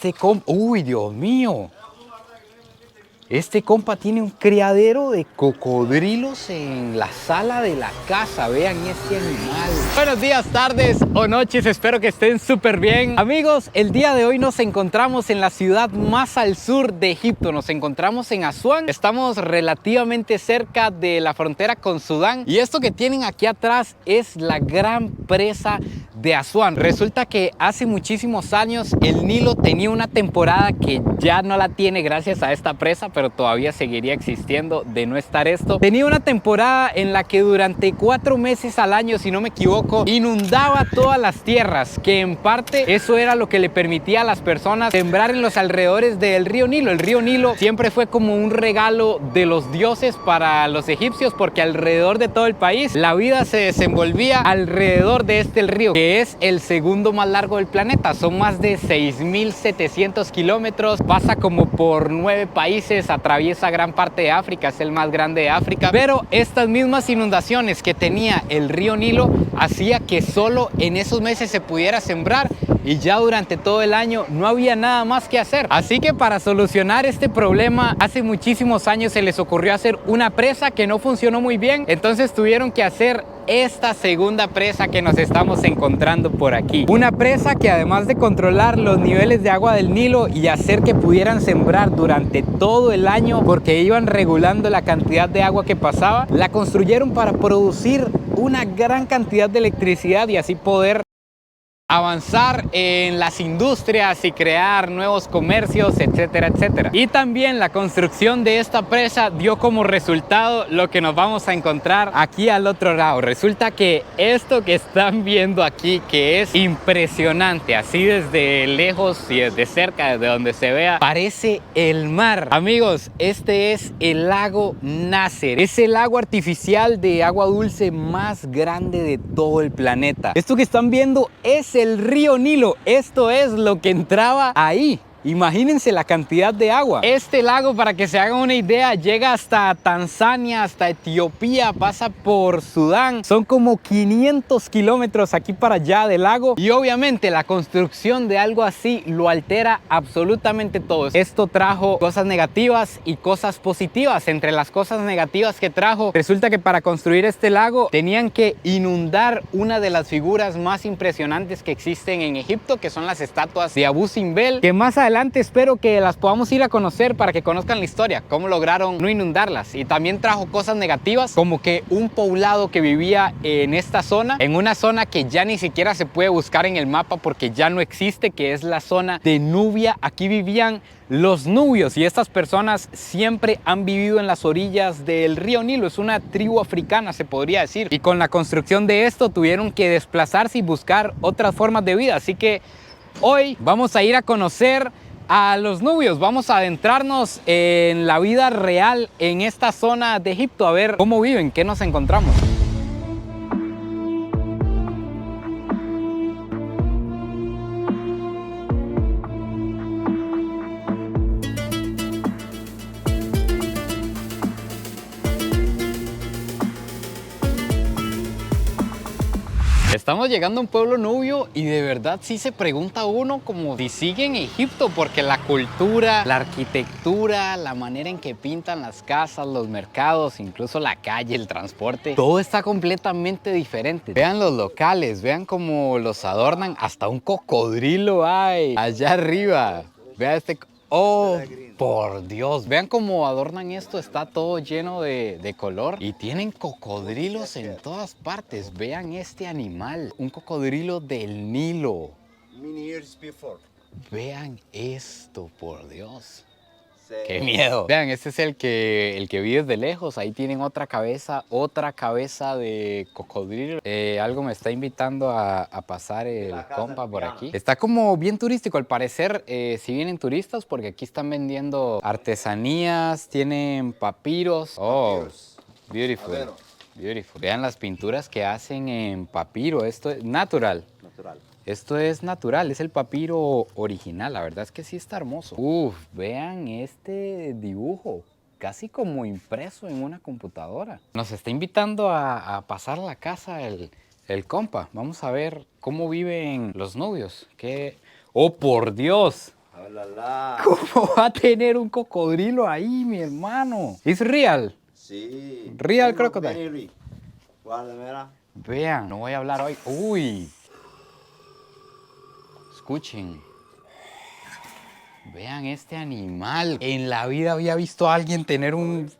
este compa... ¡Uy, Dios mío! Este compa tiene un criadero de cocodrilos en la sala de la casa. Vean este animal. Buenos días, tardes o noches. Espero que estén súper bien. Amigos, el día de hoy nos encontramos en la ciudad más al sur de Egipto. Nos encontramos en Asuán. Estamos relativamente cerca de la frontera con Sudán. Y esto que tienen aquí atrás es la gran presa de Asuán. Resulta que hace muchísimos años el Nilo tenía una temporada que ya no la tiene gracias a esta presa, pero todavía seguiría existiendo de no estar esto. Tenía una temporada en la que durante 4 meses al año, si no me equivoco, inundaba todas las tierras, que en parte eso era lo que le permitía a las personas sembrar en los alrededores del río Nilo. El río Nilo siempre fue como un regalo de los dioses para los egipcios, porque alrededor de todo el país la vida se desenvolvía alrededor de este río, que es el segundo más largo del planeta. Son más de 6.700 kilómetros, pasa como por 9 países, atraviesa gran parte de África, es el más grande de África. Pero estas mismas inundaciones que tenía el río Nilo hacía que solo en esos meses se pudiera sembrar y ya durante todo el año no había nada más que hacer. Así que para solucionar este problema, hace muchísimos años se les ocurrió hacer una presa que no funcionó muy bien. Entonces tuvieron que hacer esta segunda presa que nos estamos encontrando por aquí. Una presa que, además de controlar los niveles de agua del Nilo y hacer que pudieran sembrar durante todo el año, porque iban regulando la cantidad de agua que pasaba, la construyeron para producir una gran cantidad de electricidad y así poder avanzar en las industrias y crear nuevos comercios, etcétera, etcétera. Y también la construcción de esta presa dio como resultado lo que nos vamos a encontrar aquí al otro lado. Resulta que esto que están viendo aquí, que es impresionante, así desde lejos y desde cerca, desde donde se vea, parece el mar. Amigos, este es el lago Nasser. Es el lago artificial de agua dulce más grande de todo el planeta. Esto que están viendo es el río Nilo. Esto es lo que entraba ahí. Imagínense la cantidad de agua. Este lago, para que se hagan una idea, llega hasta Tanzania, hasta Etiopía, pasa por Sudán. Son como 500 kilómetros aquí para allá del lago. Y obviamente la construcción de algo así lo altera absolutamente todo. Esto trajo cosas negativas y cosas positivas. Entre las cosas negativas que trajo, resulta que para construir este lago tenían que inundar una de las figuras más impresionantes que existen en Egipto, que son las estatuas de Abu Simbel, que más adelante espero que las podamos ir a conocer para que conozcan la historia, cómo lograron no inundarlas. Y también trajo cosas negativas, como que un poblado que vivía en esta zona, en una zona que ya ni siquiera se puede buscar en el mapa porque ya no existe, que es la zona de Nubia. Aquí vivían los nubios y estas personas siempre han vivido en las orillas del río Nilo. Es una tribu africana, se podría decir, y con la construcción de esto tuvieron que desplazarse y buscar otras formas de vida. Así que hoy vamos a ir a conocer a los nubios, vamos a adentrarnos en la vida real en esta zona de Egipto, a ver cómo viven, qué nos encontramos. Estamos llegando a un pueblo nubio y de verdad sí se pregunta uno como si sigue en Egipto, porque la cultura, la arquitectura, la manera en que pintan las casas, los mercados, incluso la calle, el transporte, todo está completamente diferente. Vean los locales, vean cómo los adornan, hasta un cocodrilo hay allá arriba. Vean este... ¡Oh, por Dios! Vean cómo adornan esto, está todo lleno de color y tienen cocodrilos en todas partes. Vean este animal, un cocodrilo del Nilo. Vean esto, por Dios. ¡Qué miedo! Vean, este es el que vi desde lejos. Ahí tienen otra cabeza de cocodrilo. Algo me está invitando a pasar el compa por aquí. Está como bien turístico, al parecer. Si vienen turistas, porque aquí están vendiendo artesanías, tienen papiros. Oh, beautiful. Beautiful. Vean las pinturas que hacen en papiro. Esto es natural. Esto es natural, es el papiro original. La verdad es que sí está hermoso. Uf, vean este dibujo, casi como impreso en una computadora. Nos está invitando a pasar a la casa el compa. Vamos a ver cómo viven los nubios. ¿Qué? ¡Oh, por Dios! Hola. ¿Cómo va a tener un cocodrilo ahí, mi hermano? ¿Es real? Sí. Real Tengo crocodile. very real. Guarda, mira. Vean, no voy a hablar hoy. Uy. Escuchen. Vean este animal. En la vida había visto a alguien tener un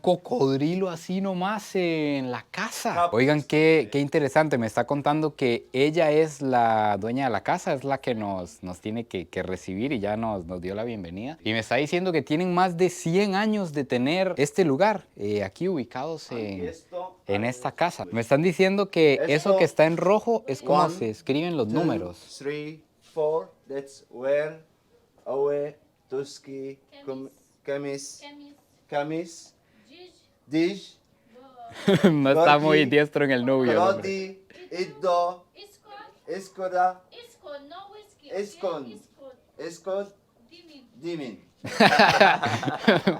cocodrilo así nomás en la casa. Oigan, qué interesante. Me está contando que ella es la dueña de la casa, es la que nos tiene que recibir y ya nos dio la bienvenida. Y me está diciendo que tienen más de 100 años de tener este lugar aquí ubicados en esta casa. Me están diciendo que eso que está en rojo es como se escriben los números. 3, 4. That's where, Awe, Tuski, Kamis, Kamis, Dij, No está muy Gorgi, diestro en el nubio, hombre. Klodi, Iddo, Iskoda, Iskon, Dimin.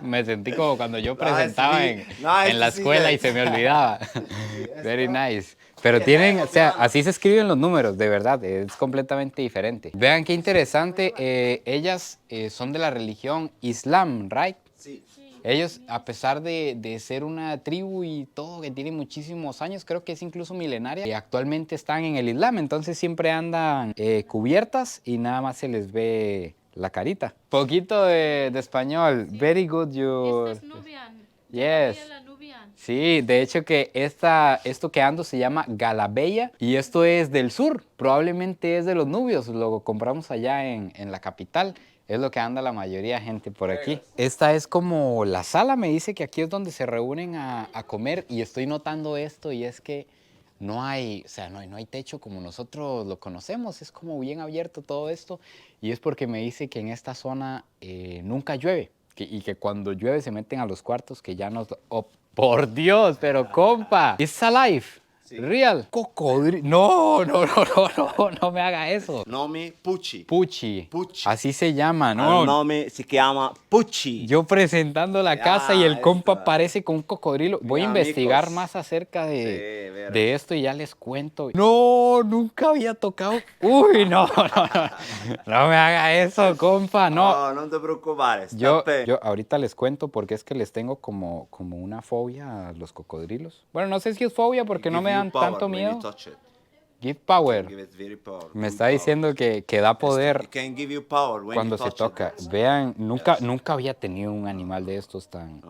Me sentí como cuando yo presentaba en la see escuela that. y se me olvidaba. Very nice. Pero tienen, o sea, así se escriben los números, de verdad, es completamente diferente. Vean qué interesante, ellas son de la religión Islam, right? Sí. Ellos, a pesar de ser una tribu y todo, que tiene muchísimos años, creo que es incluso milenaria, actualmente están en el Islam, entonces siempre andan cubiertas y nada más se les ve la carita. Poquito de español. Very good your... Esta es Nubian. Yes. La Nubian. Sí, de hecho que esto que ando se llama Galabella y esto es del sur, probablemente es de los nubios, lo compramos allá en la capital. Es lo que anda la mayoría de gente por aquí. Esta es como la sala, me dice que aquí es donde se reúnen a comer y estoy notando esto y es que no hay, o sea, no hay techo como nosotros lo conocemos, es como bien abierto todo esto y es porque me dice que en esta zona nunca llueve y que cuando llueve se meten a los cuartos que ya nos... ¡Oh, por Dios! Pero compa, it's alive. Sí. Real. Cocodrilo. No me haga eso. Nome Pucci. Pucci. Pucci. Así se llama, Il ¿no? nome si chiama Pucci. Yo presentando la casa y el esto. compa parece con un cocodrilo. Voy a Mira, investigar amigos. más acerca Sí, verdad. de esto y ya les cuento. No, nunca había tocado. Uy, no. No me haga eso, compa, no. No, non ti preoccupare. Sta Yo bene. ahorita les cuento porque es que les tengo como una fobia a los cocodrilos. Bueno, no sé si es fobia porque no me dan tanto miedo. Give power. Me está diciendo que da poder cuando se toca. Vean, nunca había tenido un animal de estos tan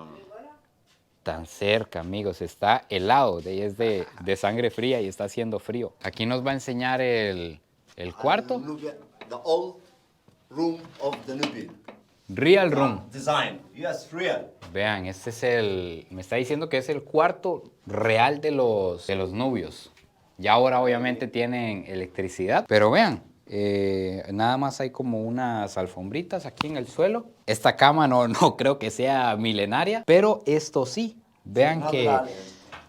cerca, amigos. Está helado, es de sangre fría y está haciendo frío. Aquí nos va a enseñar el cuarto. The old room of the Nubian. Real room. Design. Yes, real. Vean, este es me está diciendo que es el cuarto real de los nubios. Ya ahora obviamente tienen electricidad, pero vean, nada más hay como unas alfombritas aquí en el suelo. Esta cama no creo que sea milenaria, pero esto sí. Vean que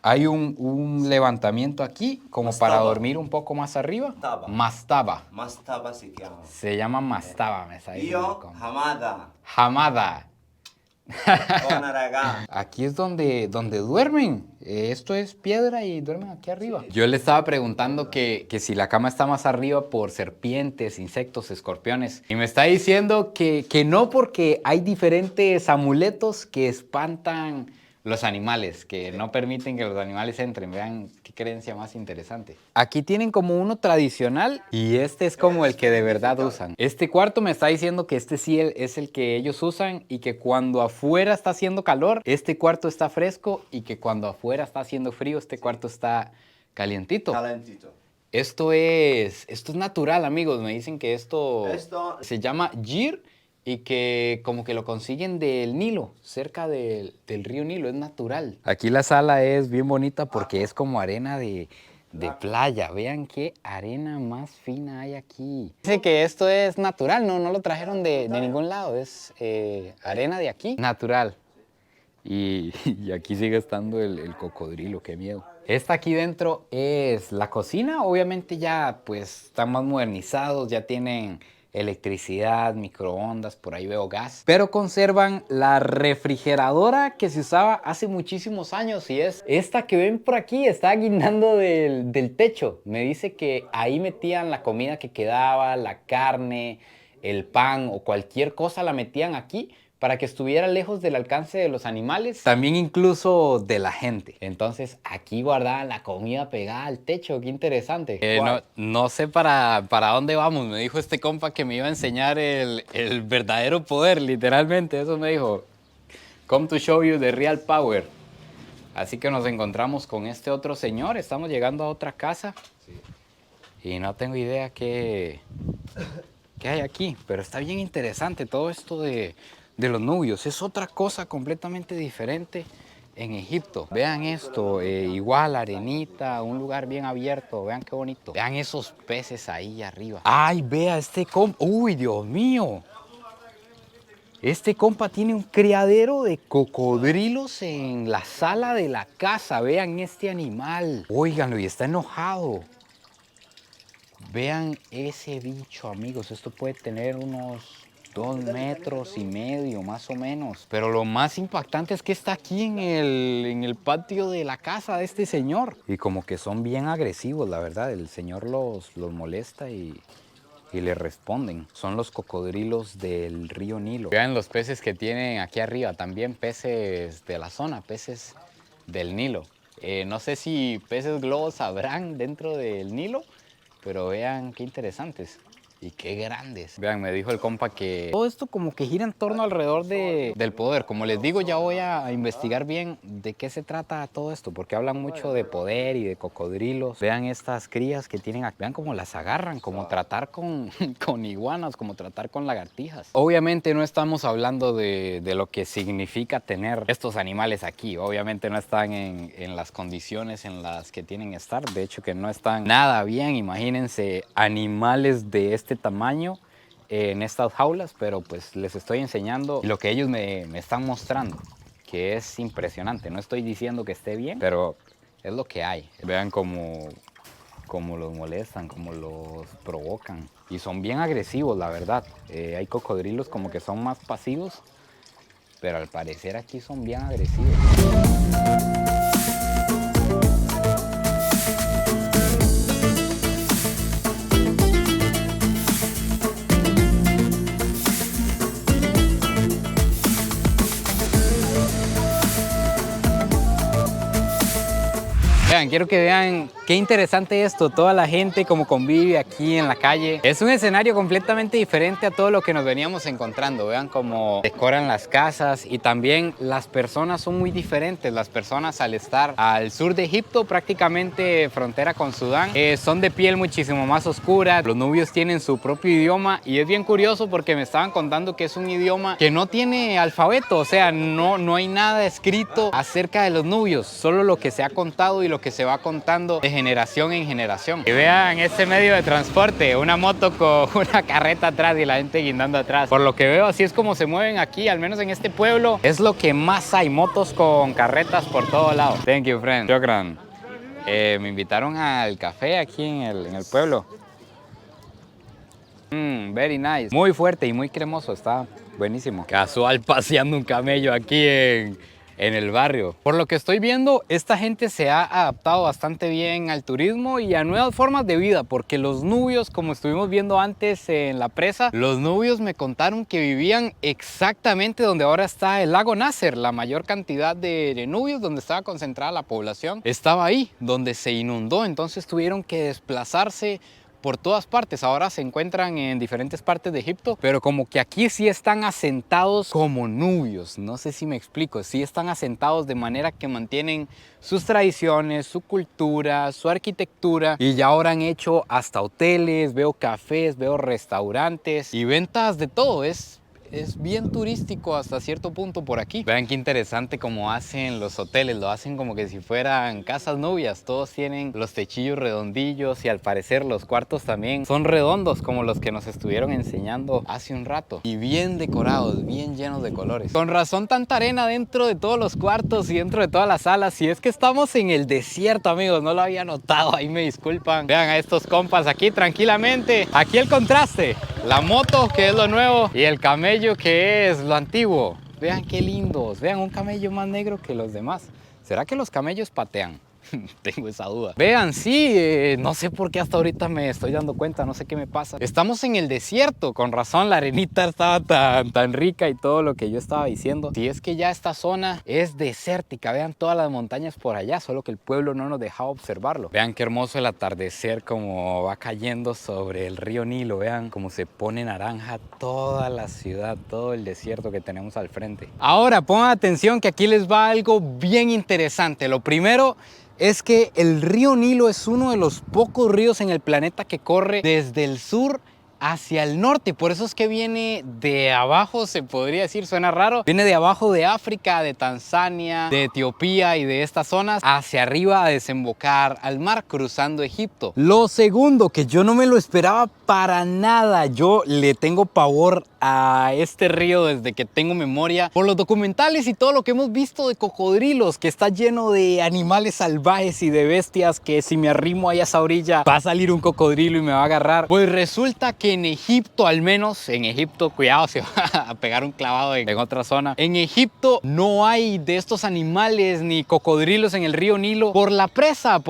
hay un levantamiento aquí como para dormir un poco más arriba. Mastaba. Mastaba si chiama. Se llama mastaba, me está diciendo. Io, Hamada. Hamada. Buona raga. Aquí es donde duermen. Esto es piedra y duermen aquí arriba. Yo le estaba preguntando que si la cama está más arriba por serpientes, insectos, escorpiones. Y me está diciendo que no, porque hay diferentes amuletos que espantan los animales, que no permiten que los animales entren. Vean qué creencia más interesante. Aquí tienen como uno tradicional y este es como el que de verdad usan. Este cuarto me está diciendo que este sí es el que ellos usan y que cuando afuera está haciendo calor, este cuarto está fresco y que cuando afuera está haciendo frío, este cuarto está calientito. Calentito. Esto es natural, amigos. Me dicen que esto se llama gir y que como que lo consiguen del Nilo, cerca del río Nilo, es natural. Aquí la sala es bien bonita porque es como arena de playa. Vean qué arena más fina hay aquí. Dice que esto es natural, no lo trajeron de ningún lado, es arena de aquí, natural. Y aquí sigue estando el cocodrilo, qué miedo. Esta aquí dentro es la cocina, obviamente ya pues están más modernizados, ya tienen electricidad, microondas, por ahí veo gas. Pero conservan la refrigeradora que se usaba hace muchísimos años y es esta que ven por aquí, está guindando del techo. Me dice que ahí metían la comida que quedaba, la carne, el pan o cualquier cosa la metían aquí para que estuviera lejos del alcance de los animales, también incluso de la gente. Entonces aquí guardaban la comida pegada al techo, qué interesante. No sé para dónde vamos, me dijo este compa que me iba a enseñar el verdadero poder, literalmente, eso me dijo. Come to show you the real power. Así que nos encontramos con este otro señor, estamos llegando a otra casa. Sí. Y no tengo idea qué hay aquí, pero está bien interesante todo esto de los nubios. Es otra cosa completamente diferente en Egipto. Vean esto, igual arenita, un lugar bien abierto, vean qué bonito. Vean esos peces ahí arriba. Ay, vea este compa, uy, Dios mío. Este compa tiene un criadero de cocodrilos en la sala de la casa. Vean este animal. Óiganlo, y está enojado. Vean ese bicho, amigos. Esto puede tener unos 2,5 metros más o menos. Pero lo más impactante es que está aquí en el patio de la casa de este señor. Y como que son bien agresivos, la verdad. El señor los molesta y le responden. Son los cocodrilos del río Nilo. Vean los peces que tienen aquí arriba. También peces de la zona, peces del Nilo. No sé si peces globos habrán dentro del Nilo, pero vean qué interesantes y qué grandes. Vean, me dijo el compa que todo esto como que gira en torno alrededor del poder. Como les digo, ya voy a investigar bien de qué se trata todo esto, porque hablan mucho de poder y de cocodrilos. Vean estas crías que tienen aquí. Vean cómo las agarran, como tratar con iguanas, como tratar con lagartijas. Obviamente no estamos hablando de lo que significa tener estos animales aquí. Obviamente no están en las condiciones en las que tienen que estar. De hecho que no están nada bien. Imagínense animales de este tamaño en estas jaulas, pero pues les estoy enseñando lo que ellos me están mostrando, que es impresionante. No estoy diciendo que esté bien, pero es lo que hay. Vean cómo los molestan, cómo los provocan. Y son bien agresivos, la verdad. Hay cocodrilos como que son más pasivos, pero al parecer aquí son bien agresivos. Vean, quiero que vean qué interesante esto, toda la gente como convive aquí en la calle. Es un escenario completamente diferente a todo lo que nos veníamos encontrando. Vean cómo decoran las casas y también las personas son muy diferentes. Las personas al estar al sur de Egipto, prácticamente frontera con Sudán, son de piel muchísimo más oscura. Los nubios tienen su propio idioma y es bien curioso porque me estaban contando que es un idioma que no tiene alfabeto, o sea, no hay nada escrito acerca de los nubios, solo lo que se ha contado y lo que se va contando de generación en generación. Y vean este medio de transporte, una moto con una carreta atrás y la gente guindando atrás. Por lo que veo, así es como se mueven aquí, al menos en este pueblo. Es lo que más hay, motos con carretas por todo lado. Thank you, friend. Shukran. Me invitaron al café aquí en el pueblo. Very nice. Muy fuerte y muy cremoso, está buenísimo. Casual paseando un camello aquí en el barrio. Por lo que estoy viendo, esta gente se ha adaptado bastante bien al turismo y a nuevas formas de vida, porque los nubios, como estuvimos viendo antes en la presa, los nubios me contaron que vivían exactamente donde ahora está el lago Nasser. La mayor cantidad de nubios, donde estaba concentrada la población, estaba ahí, donde se inundó. Entonces tuvieron que desplazarse por todas partes. Ahora se encuentran en diferentes partes de Egipto, pero como que aquí sí están asentados como nubios. No sé si me explico. Sí están asentados de manera que mantienen sus tradiciones, su cultura, su arquitectura, y ya ahora han hecho hasta hoteles, veo cafés, veo restaurantes y ventas de todo. Es bien turístico hasta cierto punto por aquí. Vean qué interesante cómo hacen los hoteles. Lo hacen como que si fueran casas nubias. Todos tienen los techillos redondillos y al parecer los cuartos también son redondos como los que nos estuvieron enseñando hace un rato. Y bien decorados, bien llenos de colores. Con razón tanta arena dentro de todos los cuartos y dentro de todas las salas. Y es que estamos en el desierto, amigos. No lo había notado, ahí me disculpan. Vean a estos compas aquí tranquilamente. Aquí el contraste. La moto, que es lo nuevo, y el camello, que es lo antiguo. Vean qué lindos. Vean un camello más negro que los demás. ¿Será que los camellos patean? Tengo esa duda. Vean, sí, no sé por qué hasta ahorita me estoy dando cuenta, no sé qué me pasa. Estamos en el desierto, con razón la arenita estaba tan rica y todo lo que yo estaba diciendo. Si es que ya esta zona es desértica, vean todas las montañas por allá, solo que el pueblo no nos dejaba observarlo. Vean qué hermoso el atardecer, como va cayendo sobre el río Nilo, vean cómo se pone naranja toda la ciudad, todo el desierto que tenemos al frente. Ahora pongan atención que aquí les va algo bien interesante. Lo primero es que el río Nilo es uno de los pocos ríos en el planeta que corre desde el sur hacia el norte, por eso es que viene de abajo, se podría decir, suena raro, viene de abajo de África, de Tanzania, de Etiopía y de estas zonas hacia arriba a desembocar al mar cruzando Egipto. Lo segundo, que yo no me lo esperaba para nada, yo le tengo pavor a este río desde que tengo memoria por los documentales y todo lo que hemos visto de cocodrilos, que está lleno de animales salvajes y de bestias que si me arrimo ahí a esa orilla va a salir un cocodrilo y me va a agarrar. Pues resulta que en Egipto, al menos en Egipto, cuidado, se va a pegar un clavado en otra zona. En Egipto no hay de estos animales ni cocodrilos en el río Nilo por la presa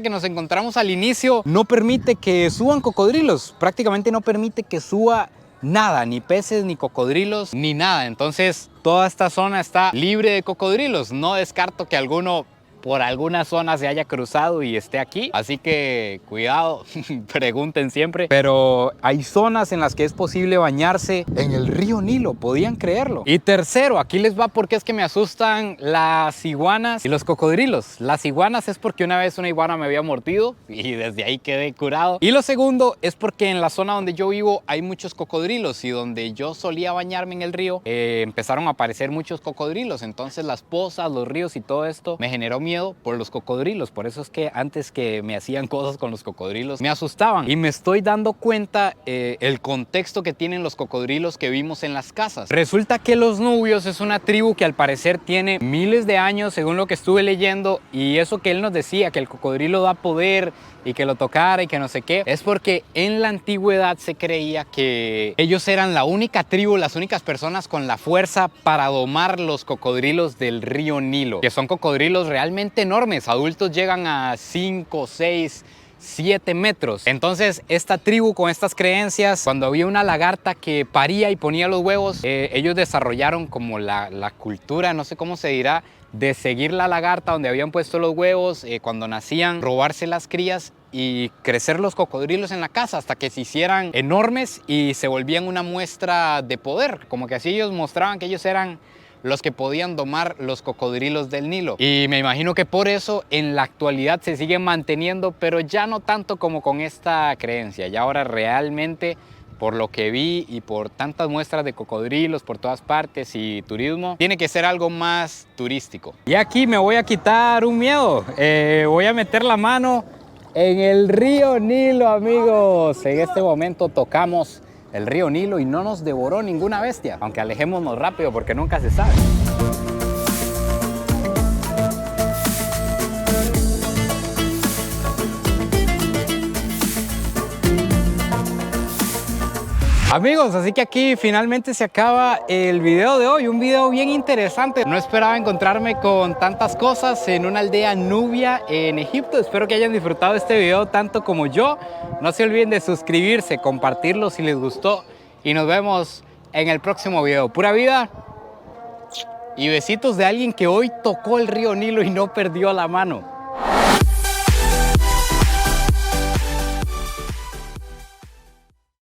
que nos encontramos al inicio. No permite que suban cocodrilos, prácticamente no permite que suba nada, ni peces, ni cocodrilos, ni nada. Entonces toda esta zona está libre de cocodrilos. No descarto que alguno por alguna zona se haya cruzado y esté aquí, así que cuidado, pregunten siempre. Pero hay zonas en las que es posible bañarse en el río Nilo, podían creerlo. Y tercero, aquí les va porque es que me asustan las iguanas y los cocodrilos. Las iguanas es porque una vez una iguana me había mordido y desde ahí quedé curado. Y lo segundo es porque en la zona donde yo vivo hay muchos cocodrilos y donde yo solía bañarme en el río empezaron a aparecer muchos cocodrilos. Entonces las pozas, los ríos y todo esto me generó miedo por los cocodrilos. Por eso es que antes que me hacían cosas con los cocodrilos me asustaban. Y me estoy dando cuenta el contexto que tienen los cocodrilos que vimos en las casas. Resulta que los nubios es una tribu que al parecer tiene miles de años, según lo que estuve leyendo, y eso que él nos decía, que el cocodrilo da poder y que lo tocara y que no sé qué, es porque en la antigüedad se creía que ellos eran la única tribu, las únicas personas con la fuerza para domar los cocodrilos del río Nilo, que son cocodrilos realmente enormes, adultos llegan a 5, 6, 7 metros. Entonces esta tribu con estas creencias, cuando había una lagarta que paría y ponía los huevos, ellos desarrollaron como la cultura, no sé cómo se dirá, de seguir la lagarta donde habían puesto los huevos, cuando nacían, robarse las crías y crecer los cocodrilos en la casa hasta que se hicieran enormes y se volvían una muestra de poder, como que así ellos mostraban que ellos eran los que podían domar los cocodrilos del Nilo. Y me imagino que por eso en la actualidad se siguen manteniendo, pero ya no tanto como con esta creencia. Ya ahora realmente, por lo que vi y por tantas muestras de cocodrilos por todas partes y turismo, tiene que ser algo más turístico. Y aquí me voy a quitar un miedo. Voy a meter la mano en el río Nilo, amigos. En este momento tocamos el río Nilo y no nos devoró ninguna bestia, aunque alejémonos rápido porque nunca se sabe. Amigos, así que aquí finalmente se acaba el video de hoy, un video bien interesante. No esperaba encontrarme con tantas cosas en una aldea nubia en Egipto. Espero que hayan disfrutado este video tanto como yo. No se olviden de suscribirse, compartirlo si les gustó y nos vemos en el próximo video. Pura vida y besitos de alguien que hoy tocó el río Nilo y no perdió la mano.